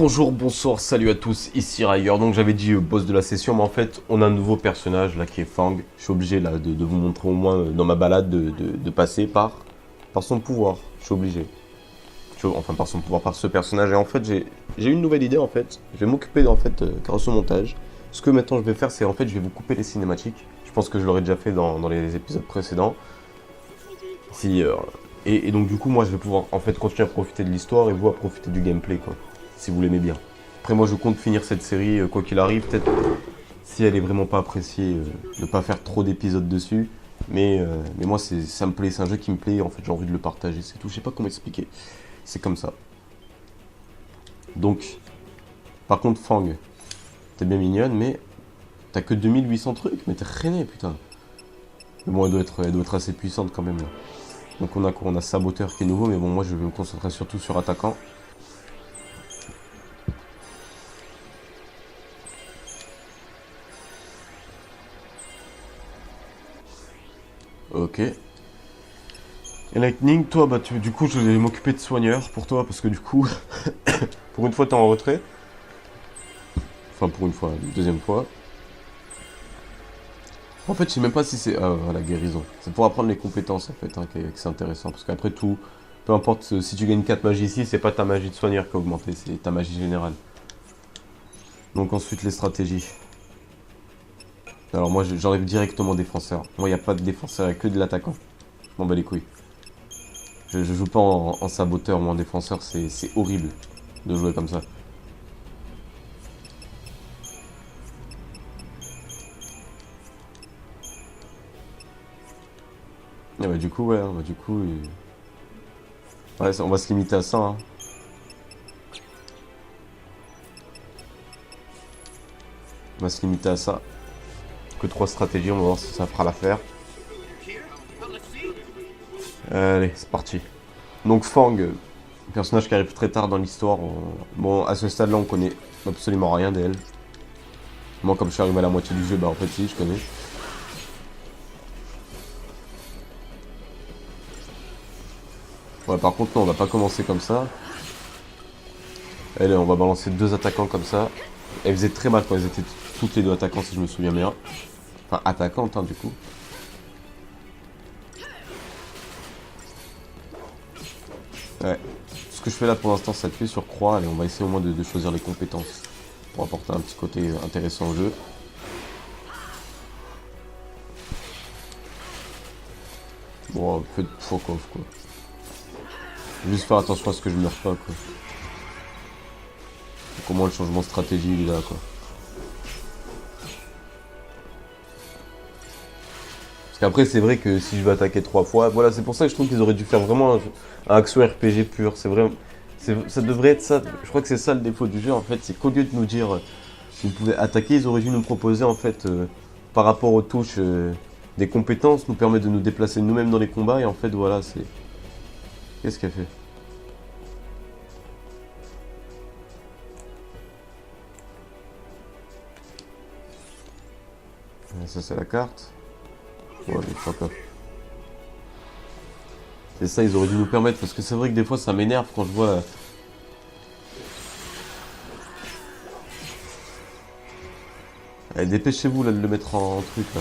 Bonjour, bonsoir, salut à tous, ici Ryger. Donc j'avais dit boss de la session, mais en fait on a un nouveau personnage là qui est Fang. Je suis obligé là de vous montrer au moins dans ma balade de passer par son pouvoir. Je suis obligé. Enfin par son pouvoir, par ce personnage. Et en fait j'ai une nouvelle idée en fait. Je vais m'occuper en fait grâce au montage. Ce que maintenant je vais faire, c'est en fait je vais vous couper les cinématiques. Je pense que je l'aurais déjà fait dans les épisodes précédents. Si, et donc du coup moi je vais pouvoir en fait continuer à profiter de l'histoire et vous à profiter du gameplay quoi. Si vous l'aimez bien. Après moi je compte finir cette série quoi qu'il arrive, peut-être si elle est vraiment pas appréciée, ne pas faire trop d'épisodes dessus. Mais moi ça me plaît, c'est un jeu qui me plaît, en fait j'ai envie de le partager, c'est tout, je sais pas comment expliquer. C'est comme ça. Donc, par contre Fang, t'es bien mignonne mais t'as que 2800 trucs, mais t'es rené putain. Mais bon elle doit être assez puissante quand même là. Donc on a quoi? On a saboteur qui est nouveau, mais bon moi je vais me concentrer surtout sur attaquant. Ok. Et Lightning, toi, bah, du coup, je vais m'occuper de soigneur pour toi, parce que du coup, pour une fois, t'es en retrait. Enfin, pour une fois, une deuxième fois. En fait, je sais même pas si c'est... Ah, la guérison. C'est pour apprendre les compétences, en fait, que c'est intéressant. Parce qu'après tout, peu importe si tu gagnes 4 magies ici, c'est pas ta magie de soigneur qui a augmenté, c'est ta magie générale. Donc ensuite, les stratégies. Alors moi, j'enlève directement défenseur. Moi, il n'y a pas de défenseur, il n'y a que de l'attaquant. Je m'en bats les couilles. Je joue pas en saboteur ou en défenseur, c'est horrible de jouer comme ça. Ah bah du coup, ouais, bah du coup... Ouais, on va se limiter à ça, hein. On va se limiter à ça. Que 3 stratégies, on va voir si ça fera l'affaire. Allez, c'est parti. Donc Fang, personnage qui arrive très tard dans l'histoire. Bon, à ce stade-là, on connaît absolument rien d'elle. Moi, comme je suis arrivé à la moitié du jeu, bah en fait, si, je connais. Ouais, par contre, non, on va pas commencer comme ça. Allez, on va balancer 2 attaquants comme ça. Elles faisaient très mal quand elles étaient toutes les 2 attaquants, si je me souviens bien. Enfin, attaquantes, hein, du coup. Ouais. Ce que je fais là pour l'instant, c'est appuyer sur croix. Allez, on va essayer au moins de choisir les compétences. Pour apporter un petit côté intéressant au jeu. Bon, peu de fuck off, quoi. Juste faire attention à ce que je meurs pas, quoi. Comment le changement de stratégie, il est là, quoi. Parce qu'après, c'est vrai que si je veux attaquer 3 fois, voilà, c'est pour ça que je trouve qu'ils auraient dû faire vraiment un Axo RPG pur. C'est vrai, ça devrait être ça. Je crois que c'est ça le défaut du jeu, en fait. C'est qu'au lieu de nous dire vous pouvez attaquer, ils auraient dû nous proposer, en fait, par rapport aux touches, des compétences, nous permettre de nous déplacer nous-mêmes dans les combats. Et en fait, voilà, c'est... Qu'est-ce qu'elle fait? Ça, c'est la carte. Ouais, mais fuck off. C'est ça, ils auraient dû nous permettre, parce que c'est vrai que des fois ça m'énerve quand je vois... Allez, dépêchez-vous là de le mettre en truc là.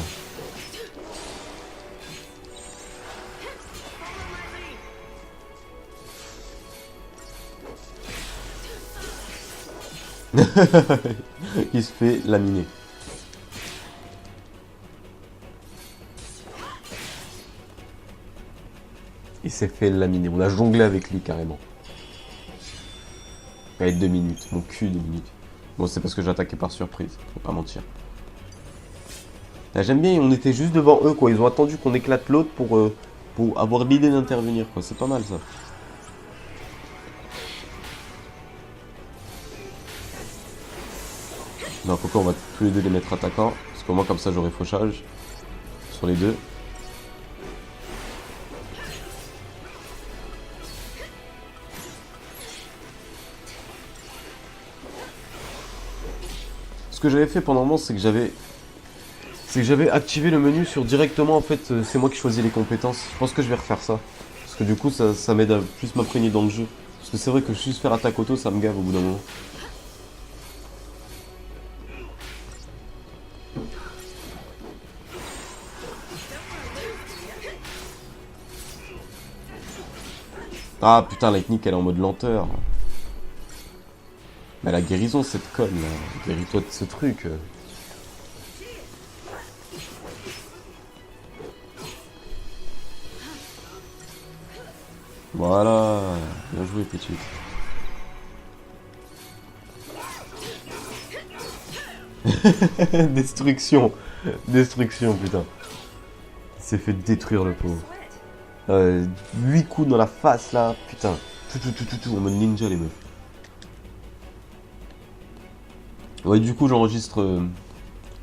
Il se fait laminer. Il s'est fait laminer. On a jonglé avec lui carrément. Allez, 2 minutes. Mon cul, 2 minutes. Bon, c'est parce que j'ai attaqué par surprise. Faut pas mentir. Là, j'aime bien, on était juste devant eux, quoi. Ils ont attendu qu'on éclate l'autre pour avoir l'idée d'intervenir, quoi. C'est pas mal, ça. Non, faut qu'on va tous les deux les mettre attaquants. Parce que moi, comme ça, j'aurai fauchage sur les deux. Ce que j'avais fait pendant un moment, c'est que j'avais activé le menu sur directement, en fait, c'est moi qui choisis les compétences. Je pense que je vais refaire ça. Parce que du coup, ça m'aide à plus m'imprégner dans le jeu. Parce que c'est vrai que juste faire attaque auto, ça me gave au bout d'un moment. Ah putain, Lightning elle est en mode lenteur. Mais la guérison cette conne là. Guéris-toi de ce truc. Voilà. Bien joué petite. Destruction. Destruction putain. Il s'est fait détruire le pauvre. 8 coups dans la face là. Putain. Tout. En mode ninja les meufs. Ouais, du coup, j'enregistre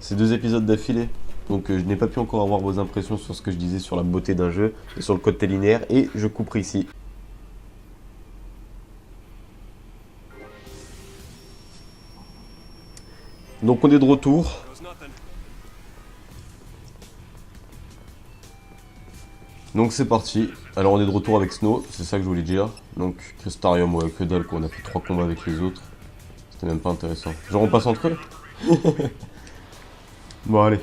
ces 2 épisodes d'affilée. Donc, je n'ai pas pu encore avoir vos impressions sur ce que je disais sur la beauté d'un jeu et sur le côté linéaire. Et je couperai ici. Donc, on est de retour. Donc, c'est parti. Alors, on est de retour avec Snow. C'est ça que je voulais dire. Donc, Crystarium, ouais, que dalle, quoi. On a fait 3 combats avec les autres. C'était même pas intéressant. Genre, on passe entre eux. Bon, allez.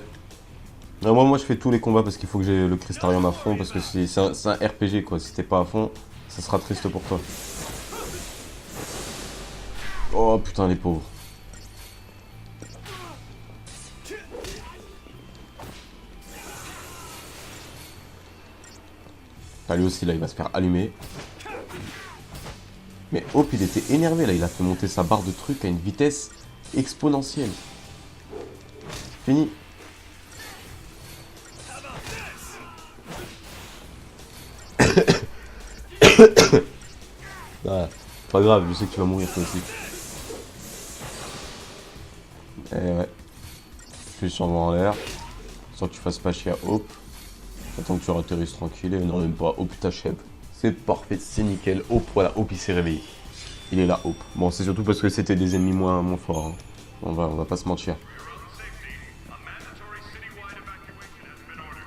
Alors, moi, je fais tous les combats parce qu'il faut que j'ai le Crystarium à fond. Parce que c'est un RPG, quoi. Si t'es pas à fond, ça sera triste pour toi. Oh, putain, les pauvres. Ah, lui aussi, là, il va se faire allumer. Mais Hope, il était énervé, là. Il a fait monter sa barre de trucs à une vitesse exponentielle. Fini. Ah, pas grave, je sais que tu vas mourir, toi aussi. Eh ouais. Je suis sûrement en l'air. Sans que tu fasses pas chier à Hope. Attends que tu atterrisses tranquille. Et non, même pas. Hope t'achève. C'est parfait, c'est nickel. Hope, voilà, Hope il s'est réveillé. Il est là, Hope. Bon, c'est surtout parce que c'était des ennemis moins forts. Hein. On va pas se mentir.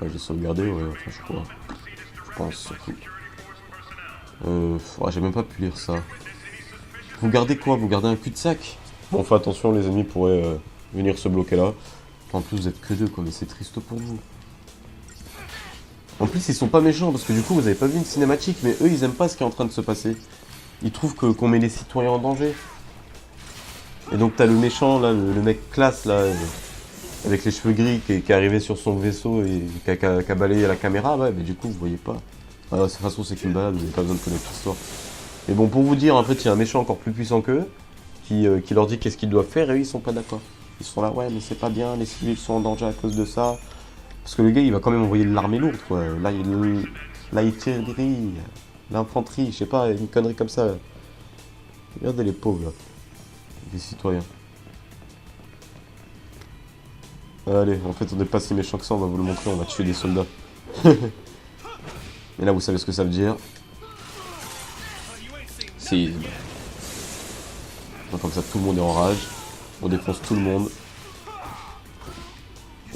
Ouais, j'ai sauvegardé, ouais, enfin je crois. Je pense surtout. Ouais, j'ai même pas pu lire ça. Vous gardez quoi? Vous gardez un cul-de-sac? Bon, faites attention, les ennemis pourraient venir se bloquer là. En plus, vous êtes que 2, quoi, mais c'est triste pour vous. En plus, ils sont pas méchants, parce que du coup, vous avez pas vu une cinématique, mais eux, ils aiment pas ce qui est en train de se passer. Ils trouvent qu'on met les citoyens en danger. Et donc, t'as le méchant, là, le mec classe, là, avec les cheveux gris, qui est arrivé sur son vaisseau et qui a balayé la caméra, ouais, mais du coup, vous voyez pas. Ah, de toute façon, c'est qu'une balade, vous n'avez pas besoin de connaître l'histoire. Mais bon, pour vous dire, en fait, il y a un méchant encore plus puissant qu'eux, qui leur dit qu'est-ce qu'ils doivent faire, et eux, ils sont pas d'accord. Ils sont là, ouais, mais c'est pas bien, les civils sont en danger à cause de ça. Parce que le gars, il va quand même envoyer de l'armée lourde, quoi. L'artillerie, l'infanterie, je sais pas, une connerie comme ça. Regardez les pauvres, là. Les citoyens. Allez, en fait, on n'est pas si méchant que ça, on va vous le montrer, on va tuer des soldats. Et là, vous savez ce que ça veut dire. Si. Comme ça, tout le monde est en rage. On défonce tout le monde.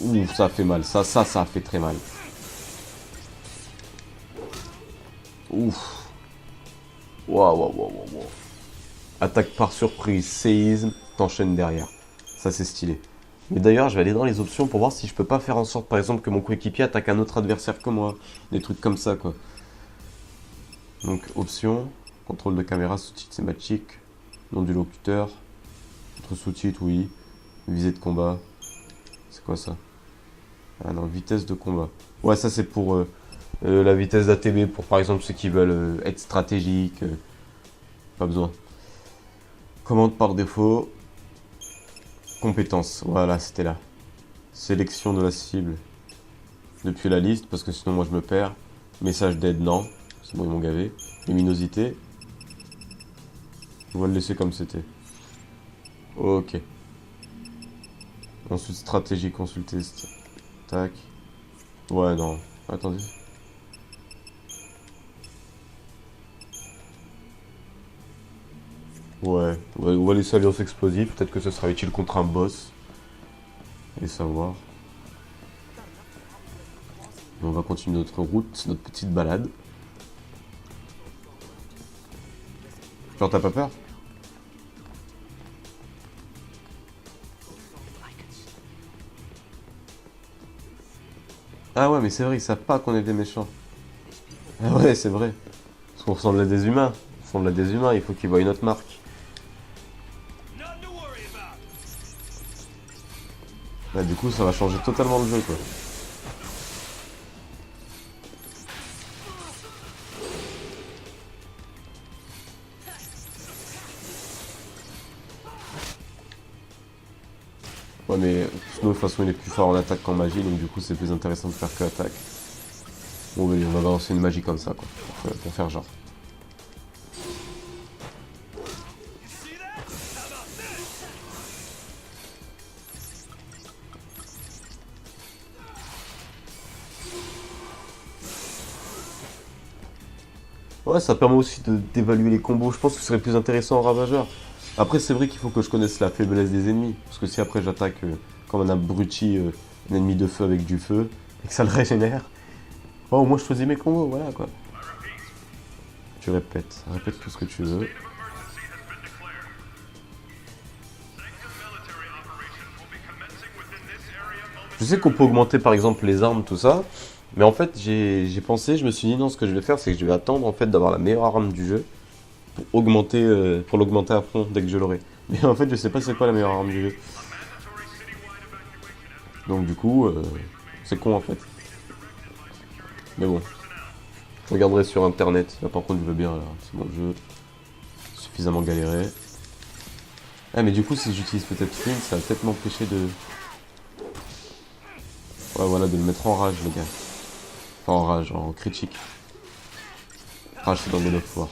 Ouh, ça a fait mal. Ça a fait très mal. Ouf. Waouh. Attaque par surprise, séisme, t'enchaînes derrière. Ça, c'est stylé. Mais d'ailleurs, je vais aller dans les options pour voir si je peux pas faire en sorte, par exemple, que mon coéquipier attaque un autre adversaire que moi. Des trucs comme ça, quoi. Donc, options, contrôle de caméra, sous-titres thématiques, nom du locuteur, autre sous-titre, oui, visée de combat. C'est quoi ça? Ah non, vitesse de combat. Ouais, ça c'est pour la vitesse d'ATB, pour par exemple ceux qui veulent être stratégiques. Pas besoin. Commande par défaut. Compétences, voilà, c'était là. Sélection de la cible. Depuis la liste, parce que sinon moi je me perds. Message d'aide, non. C'est bon, ils m'ont gavé. Luminosité. On va le laisser comme c'était. Ok. Ensuite, stratégie, consulter. Tac. Ouais, non. Attendez. Ouais, on va laisser alliance explosive. Peut-être que ce sera utile contre un boss. Et savoir. Et on va continuer notre route, notre petite balade. Genre, t'as pas peur? Ah ouais, mais c'est vrai, ils savent pas qu'on est des méchants. Ah ouais, c'est vrai. qu'on ressemble à des humains. On ressemble à des humains, il faut qu'ils voient notre marque. Là, du coup, ça va changer totalement le jeu, quoi. Ouais, mais Snow, de toute façon, il est plus fort en attaque qu'en magie, donc du coup, c'est plus intéressant de faire que attaque. Bon, oui, on va balancer une magie comme ça, quoi, pour faire genre. Ouais, ça permet aussi d'évaluer les combos. Je pense que ce serait plus intéressant en ravageur. Après, c'est vrai qu'il faut que je connaisse la faiblesse des ennemis. Parce que si après j'attaque comme un abruti, un ennemi de feu avec du feu, et que ça le régénère, oh, au moins je choisis mes combos, voilà quoi. Tu répètes, répète tout ce que tu veux. Je sais qu'on peut augmenter par exemple les armes, tout ça. Mais en fait, j'ai pensé, je me suis dit non, ce que je vais faire, c'est que je vais attendre en fait d'avoir la meilleure arme du jeu pour l'augmenter à fond dès que je l'aurai. Mais en fait, je sais pas c'est quoi la meilleure arme du jeu. Donc du coup, c'est con en fait. Mais bon, je regarderai sur internet. Là par contre, je veux bien, là. C'est bon, jeu suffisamment galéré. Ah mais du coup, si j'utilise peut-être Flint, ça va peut-être m'empêcher de... Ouais, voilà, de le mettre en rage, le gars. Enfin, en rage, en critique. Rage, c'est dans God of War.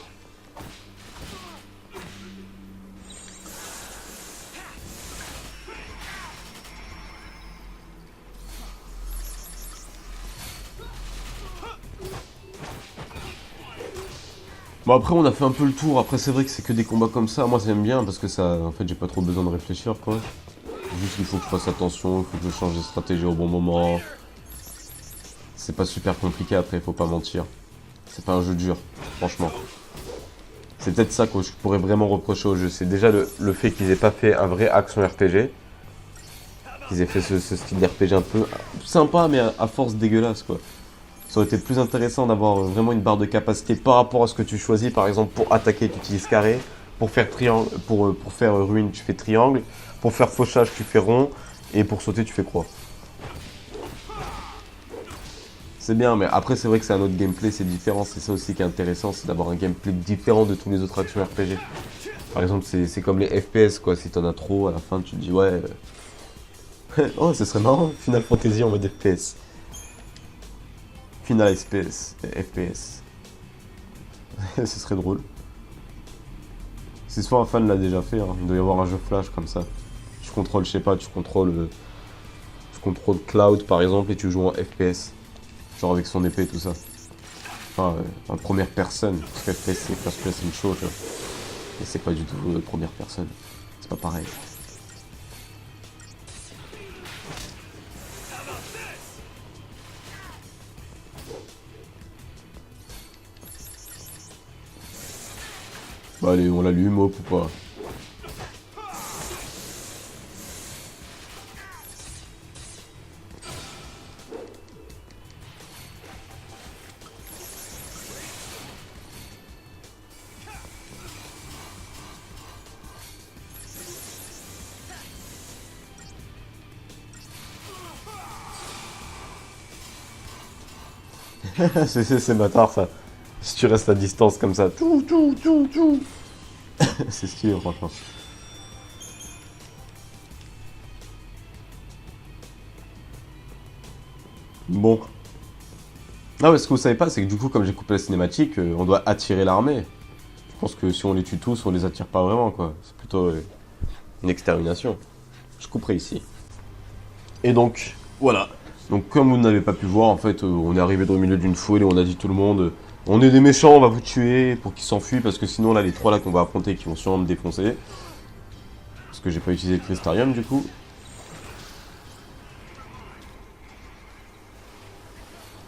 Bon après on a fait un peu le tour, après c'est vrai que c'est que des combats comme ça, moi j'aime bien parce que ça, en fait j'ai pas trop besoin de réfléchir quoi. Juste qu'il faut que je fasse attention, il faut que je change de stratégie au bon moment. C'est pas super compliqué après, faut pas mentir. C'est pas un jeu dur, franchement. C'est peut-être ça que je pourrais vraiment reprocher au jeu, c'est déjà le fait qu'ils aient pas fait un vrai action RPG. Qu'ils aient fait ce style d'RPG un peu sympa mais à force dégueulasse quoi. Ça aurait été plus intéressant d'avoir vraiment une barre de capacité par rapport à ce que tu choisis. Par exemple, pour attaquer, tu utilises carré. Pour faire triangle, pour faire ruine, tu fais triangle. Pour faire fauchage, tu fais rond. Et pour sauter, tu fais croix. C'est bien, mais après, c'est vrai que c'est un autre gameplay, c'est différent. C'est ça aussi qui est intéressant, c'est d'avoir un gameplay différent de tous les autres actions RPG. Par exemple, c'est comme les FPS, quoi. Si t'en as trop, à la fin, tu te dis, ouais. Oh, ce serait marrant, Final Fantasy en mode FPS. Final FPS. Ce serait drôle. C'est soit un fan l'a déjà fait, hein. Il doit y avoir un jeu flash comme ça. Tu contrôles, je sais pas, tu contrôles Cloud par exemple et tu joues en FPS. Genre avec son épée et tout ça. Enfin, en première personne. Parce que FPS c'est first person show, tu vois. Et c'est pas du tout première personne. C'est pas pareil. Bah allez, on l'allume, hop ou pas. C'est bâtard ça. Si tu restes à distance comme ça. Tout. C'est stylé franchement. Bon. Ah ouais, ce que vous savez pas, c'est que du coup, comme j'ai coupé la cinématique, on doit attirer l'armée. Je pense que si on les tue tous, on les attire pas vraiment, quoi. C'est plutôt une extermination. Je couperai ici. Et donc, voilà. Donc, comme vous n'avez pas pu voir, en fait, on est arrivé dans le milieu d'une foule et on a dit tout le monde on est des méchants, on va vous tuer pour qu'ils s'enfuient, parce que sinon, là, les trois là qu'on va affronter qui vont sûrement me défoncer. Parce que j'ai pas utilisé le Crystarium, du coup.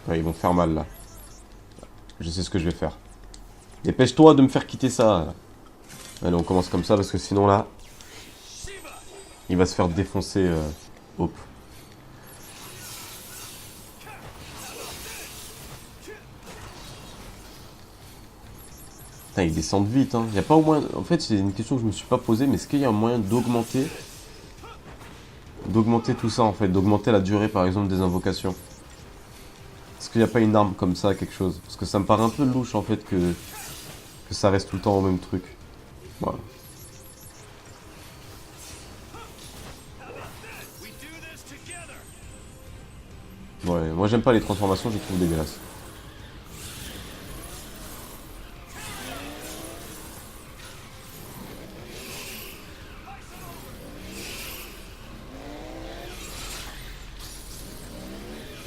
Ouais, ils vont faire mal, là. Je sais ce que je vais faire. Dépêche-toi de me faire quitter ça. Allez, on commence comme ça, parce que sinon, là, il va se faire défoncer. Hop. Putain, ils descendent vite, hein. Y a pas au moins... En fait, c'est une question que je me suis pas posée, mais est-ce qu'il y a un moyen d'augmenter... D'augmenter tout ça, en fait. D'augmenter la durée, par exemple, des invocations. Est-ce qu'il n'y a pas une arme comme ça, quelque chose? Parce que ça me paraît un peu louche, en fait, que ça reste tout le temps au même truc. Voilà. Ouais, moi j'aime pas les transformations, je les trouve dégueulasses.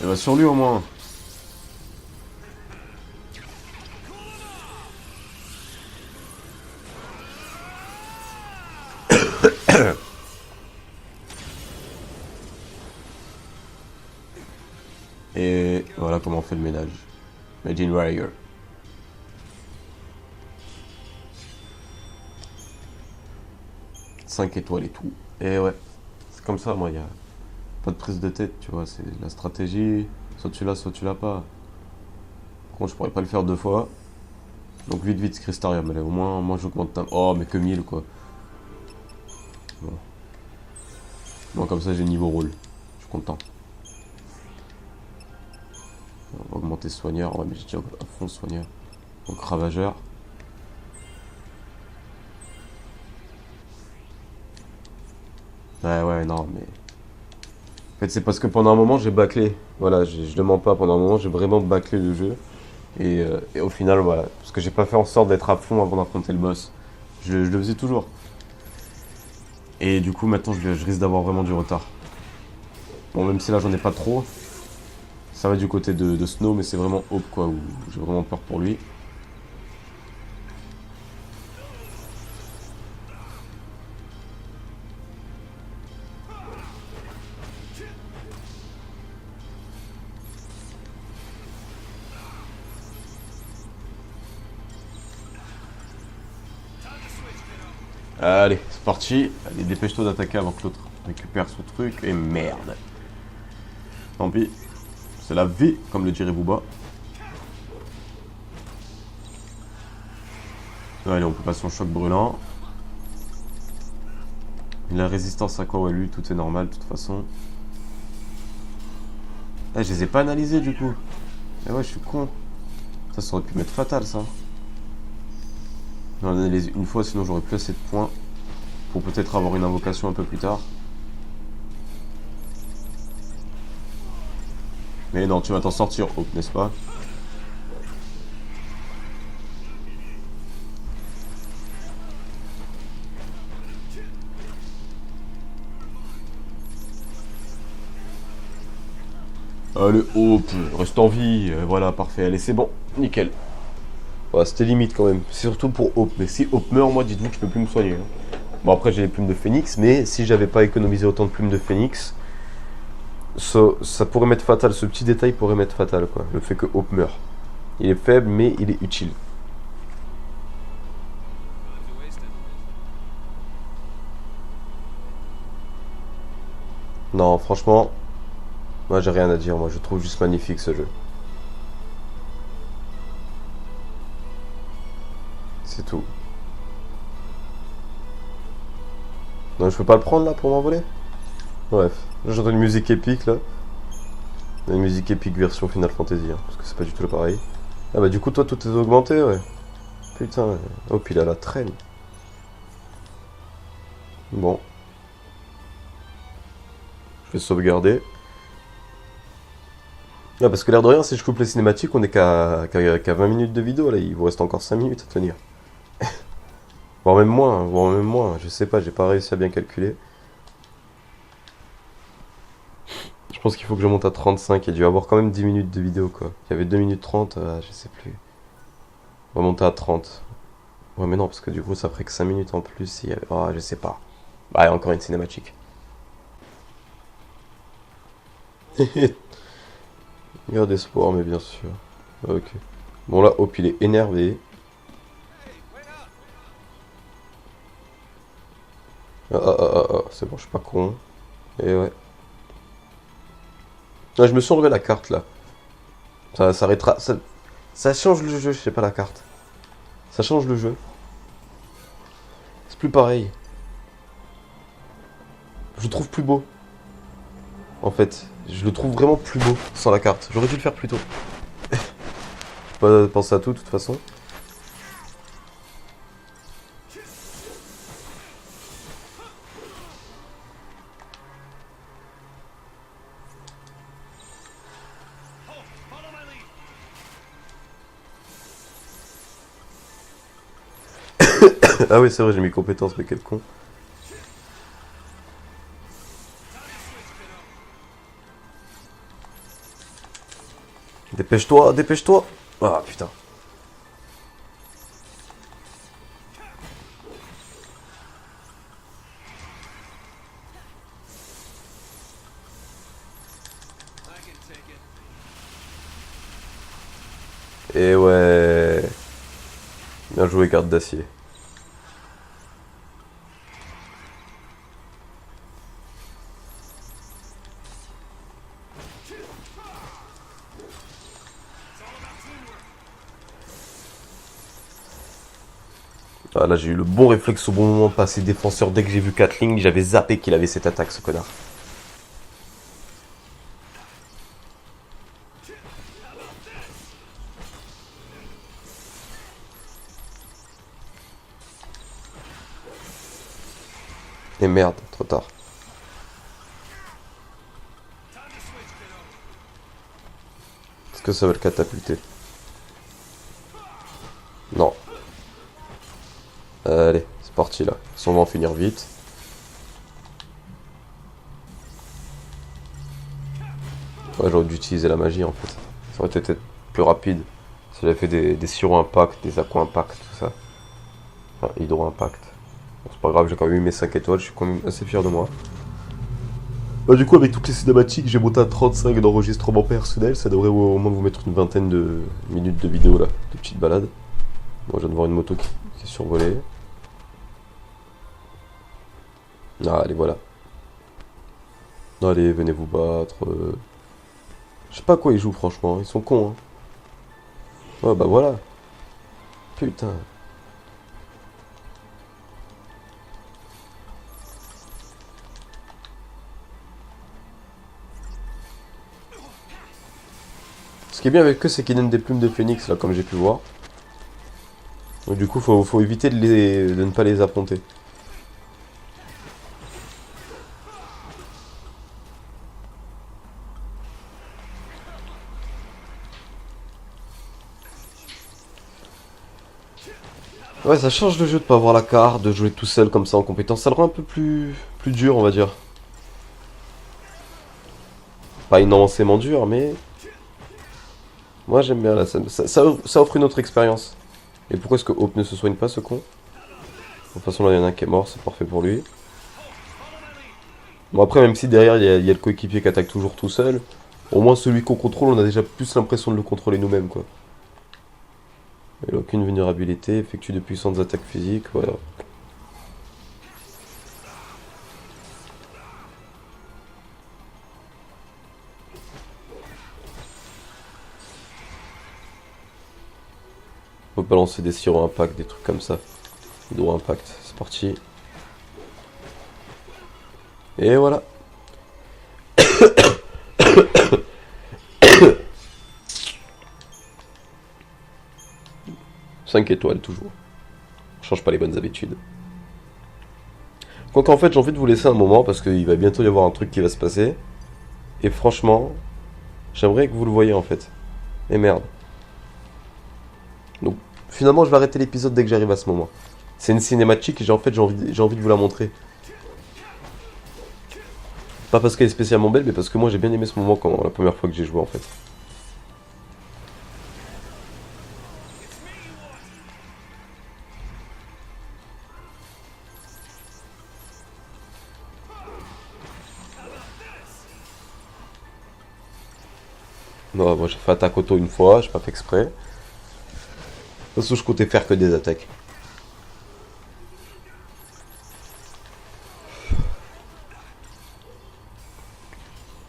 Et bah sur lui au moins. Et voilà comment on fait le ménage. Made in Warrior. 5 étoiles et tout. Et ouais, c'est comme ça, moi, il y a pas de prise de tête, tu vois, c'est la stratégie. Soit tu l'as, soit tu l'as pas. Par contre, je pourrais pas le faire deux fois. Donc vite, vite, Crystarium, allez, au moins, moi j'augmente ta... Oh, mais que 1000, quoi. Bon. Bon, comme ça, j'ai niveau rôle. Je suis content. On va augmenter soigneur. Ouais, mais j'ai déjà à fond soigneur. Donc ravageur. Ouais, ouais, non, mais... En fait, c'est parce que pendant un moment, j'ai bâclé. Voilà, je ne mens pas, pendant un moment, j'ai vraiment bâclé le jeu. Et au final, voilà. Parce que j'ai pas fait en sorte d'être à fond avant d'affronter le boss. Je le faisais toujours. Et du coup, maintenant, je risque d'avoir vraiment du retard. Bon, même si là, j'en ai pas trop. Ça va du côté de Snow, mais c'est vraiment Hope, quoi, où j'ai vraiment peur pour lui. Allez, c'est parti. Allez, dépêche-toi d'attaquer avant que l'autre récupère son truc. Et merde. Tant pis. C'est la vie, comme le dirait Booba. Allez, on peut passer au choc brûlant. Il a résistance à quoi? Ouais, lui, tout est normal, de toute façon. Ah, je les ai pas analysés, du coup. Eh ouais, je suis con. Ça aurait pu m'être fatal, ça. J'en analyse une fois, sinon j'aurais plus assez de points. Pour peut-être avoir une invocation un peu plus tard. Mais non, tu vas t'en sortir, Hope, n'est-ce pas? Allez, Hope, reste en vie. Voilà, parfait. Allez, c'est bon. Nickel. Voilà, c'était limite quand même. Surtout pour Hope. Mais si Hope meurt, moi, dites-vous que je peux plus me soigner, hein. Bon, après, j'ai les plumes de Phoenix. Mais si j'avais pas économisé autant de plumes de Phoenix, ça pourrait m'être fatal. Ce petit détail pourrait m'être fatal, quoi. Le fait que Hope meurt. Il est faible, mais il est utile. Non, franchement, moi, j'ai rien à dire. Moi, je trouve juste magnifique ce jeu. C'est tout. Non, je peux pas le prendre, là, pour m'envoler? Bref. Là, j'entends une musique épique, là. Une musique épique version Final Fantasy, hein, parce que c'est pas du tout le pareil. Ah bah du coup toi tout est augmenté, ouais. Putain, ouais. Oh puis il a la traîne. Bon, je vais sauvegarder. Ah parce que l'air de rien, si je coupe les cinématiques, on est qu'à 20 minutes de vidéo là, il vous reste encore 5 minutes à tenir. Voire même moins, je sais pas, j'ai pas réussi à bien calculer. Je pense qu'il faut que je monte à 35, il y a dû y avoir quand même 10 minutes de vidéo quoi. Il y avait 2 minutes 30, je sais plus. On va monter à 30. Ouais mais non, parce que du coup ça ferait que 5 minutes en plus, il y avait... Oh, je sais pas. Bah, il y a encore une cinématique. Garde espoir, mais bien sûr. Ok. Bon, là, Hop, il est énervé. C'est bon, je suis pas con. Et ouais. Ah, je me suis enlevé la carte, là. Ça arrêtera... Ça change le jeu, je sais pas la carte. Ça change le jeu. C'est plus pareil. Je le trouve plus beau. En fait, je le trouve vraiment plus beau sans la carte. J'aurais dû le faire plus tôt. Pas penser à tout de toute façon. Ah oui, c'est vrai, j'ai mes compétences, mais quel con. Dépêche-toi, dépêche-toi. Ah putain. Et ouais. Bien joué, garde d'acier. Ah, là, j'ai eu le bon réflexe au bon moment, passer défenseur. Dès que j'ai vu Catling, j'avais zappé qu'il avait cette attaque, ce connard. Et merde, trop tard. Est-ce que ça va le catapulter? Non. Allez, c'est parti là. On va en finir vite. Ouais, j'aurais dû utiliser la magie en fait. Ça aurait été peut-être plus rapide. Si j'avais fait des sirop impact, des aqua impact, tout ça. Enfin, hydro impact. Bon, c'est pas grave, j'ai quand même eu mes 5 étoiles, je suis quand même assez fier de moi. Bah, du coup, avec toutes les cinématiques, j'ai monté à 35 d'enregistrement personnel. Ça devrait au moins vous mettre une vingtaine de minutes de vidéo là, de petites balades. Moi, je viens de voir une moto qui est survolée. Ah, allez, voilà. Allez, venez vous battre. Je sais pas à quoi ils jouent, franchement. Ils sont cons, hein. Ouais, bah voilà. Putain. Ce qui est bien avec eux, c'est qu'ils donnent des plumes de phénix, là, comme j'ai pu voir. Donc, du coup, faut éviter de ne pas les affronter. Ouais, ça change le jeu de pas avoir la carte, de jouer tout seul comme ça en compétence. Ça le rend un peu plus dur, on va dire. Pas immensément dur, mais... Moi, j'aime bien, là. Ça offre une autre expérience. Et pourquoi est-ce que Hope ne se soigne pas, ce con? De toute façon, là, il y en a un qui est mort, c'est parfait pour lui. Bon, après, même si derrière, il y a le coéquipier qui attaque toujours tout seul, au moins celui qu'on contrôle, on a déjà plus l'impression de le contrôler nous-mêmes, quoi. Il n'a aucune vulnérabilité, effectue de puissantes attaques physiques, voilà. On peut balancer des sirops impact, des trucs comme ça. Hydro impact, c'est parti. Et voilà. 5 étoiles toujours. On change pas les bonnes habitudes. Quoique en fait j'ai envie de vous laisser un moment parce qu'il va bientôt y avoir un truc qui va se passer. Et franchement, j'aimerais que vous le voyez en fait. Et merde. Donc finalement je vais arrêter l'épisode dès que j'arrive à ce moment. C'est une cinématique et j'ai envie de vous la montrer. Pas parce qu'elle est spécialement belle, mais parce que moi j'ai bien aimé ce moment quand la première fois que j'ai joué en fait. Non, moi j'ai fait attaque auto une fois, j'ai pas fait exprès. De toute façon je comptais faire que des attaques.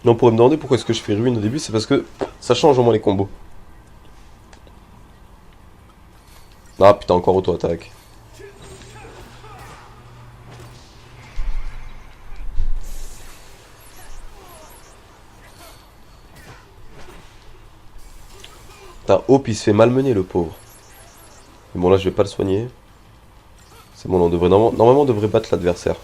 Non, on pourrait me demander pourquoi est-ce que je fais ruine au début, c'est parce que ça change au moins les combos. Ah putain, encore auto-attaque. Putain, Hope il se fait malmener le pauvre. Mais bon là je vais pas le soigner. C'est bon, on devrait, normalement on devrait battre l'adversaire.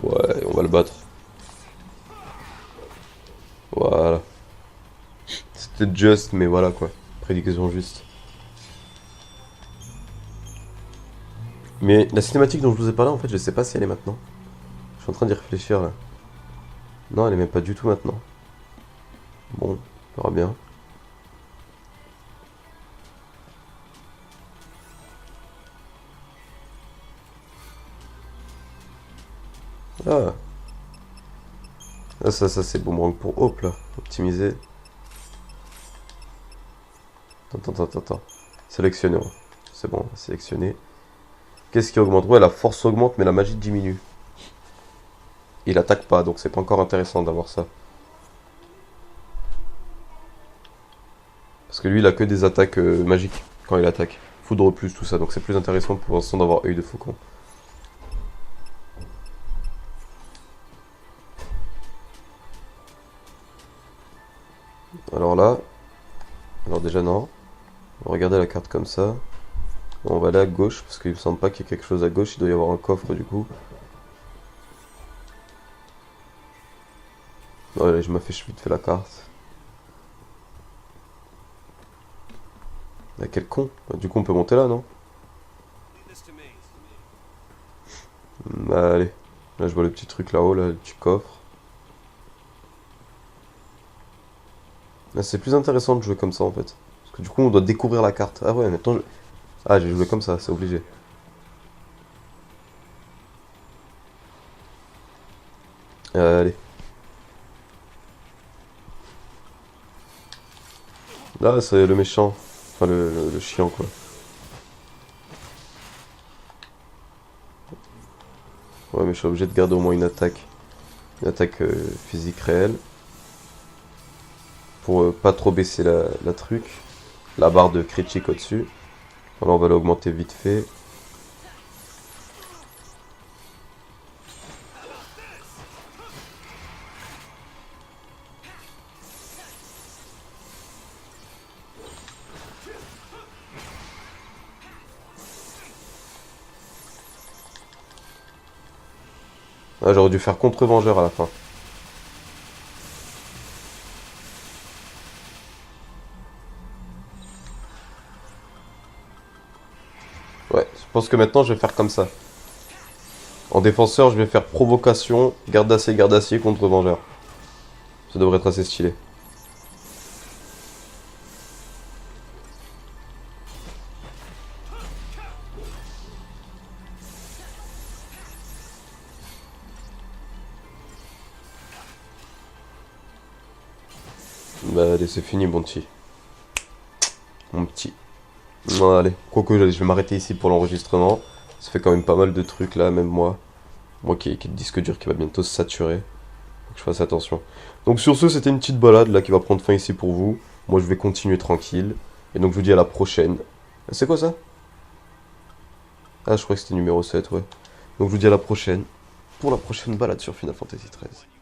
Ouais, on va le battre. Voilà. C'était juste, mais voilà quoi. Prédiction juste. Mais la cinématique dont je vous ai parlé, en fait, je sais pas si elle est maintenant. Je suis en train d'y réfléchir là. Non, elle est même pas du tout maintenant. Bon, on verra bien. Ah, ah ça c'est boomerang pour Hope là. Optimiser. Attends. Sélectionner. C'est bon, on va sélectionner. Qu'est-ce qui augmente? Ouais, la force augmente, mais la magie diminue. Il attaque pas, donc c'est pas encore intéressant d'avoir ça. Parce que lui, il a que des attaques magiques quand il attaque. Foudre plus, tout ça, donc c'est plus intéressant pour l'instant d'avoir œil de faucon. Alors là, alors déjà non. On va regarder la carte comme ça. On va aller à gauche, parce qu'il me semble pas qu'il y ait quelque chose à gauche, il doit y avoir un coffre du coup. Ouais, je m'affiche vite fait la carte. Ah, quel con. Du coup on peut monter là, non? Bah, allez. Là je vois le petit truc là-haut, là, le petit coffre. Là, c'est plus intéressant de jouer comme ça en fait. Parce que du coup on doit découvrir la carte. Ah ouais, maintenant je... Ah, j'ai joué comme ça, c'est obligé. Allez. Là c'est le méchant. Enfin le chiant quoi. Ouais, mais je suis obligé de garder au moins une attaque. Une attaque physique réelle. Pour pas trop baisser la truc. La barre de critique au-dessus. Alors on va l'augmenter vite fait. Ah, j'aurais dû faire contre-vengeur à la fin. Ouais, je pense que maintenant je vais faire comme ça. En défenseur, je vais faire provocation, garde d'acier, contre-vengeur. Ça devrait être assez stylé. Bah allez, c'est fini mon petit. Mon petit. Bon, allez, quoique je vais m'arrêter ici pour l'enregistrement. Ça fait quand même pas mal de trucs là, même moi. Moi qui ai le disque dur qui va bientôt se saturer. Faut que je fasse attention. Donc sur ce, c'était une petite balade là qui va prendre fin ici pour vous. Moi je vais continuer tranquille. Et donc je vous dis à la prochaine. C'est quoi ça? Ah, je crois que c'était numéro 7, ouais. Donc je vous dis à la prochaine. Pour la prochaine balade sur Final Fantasy XIII.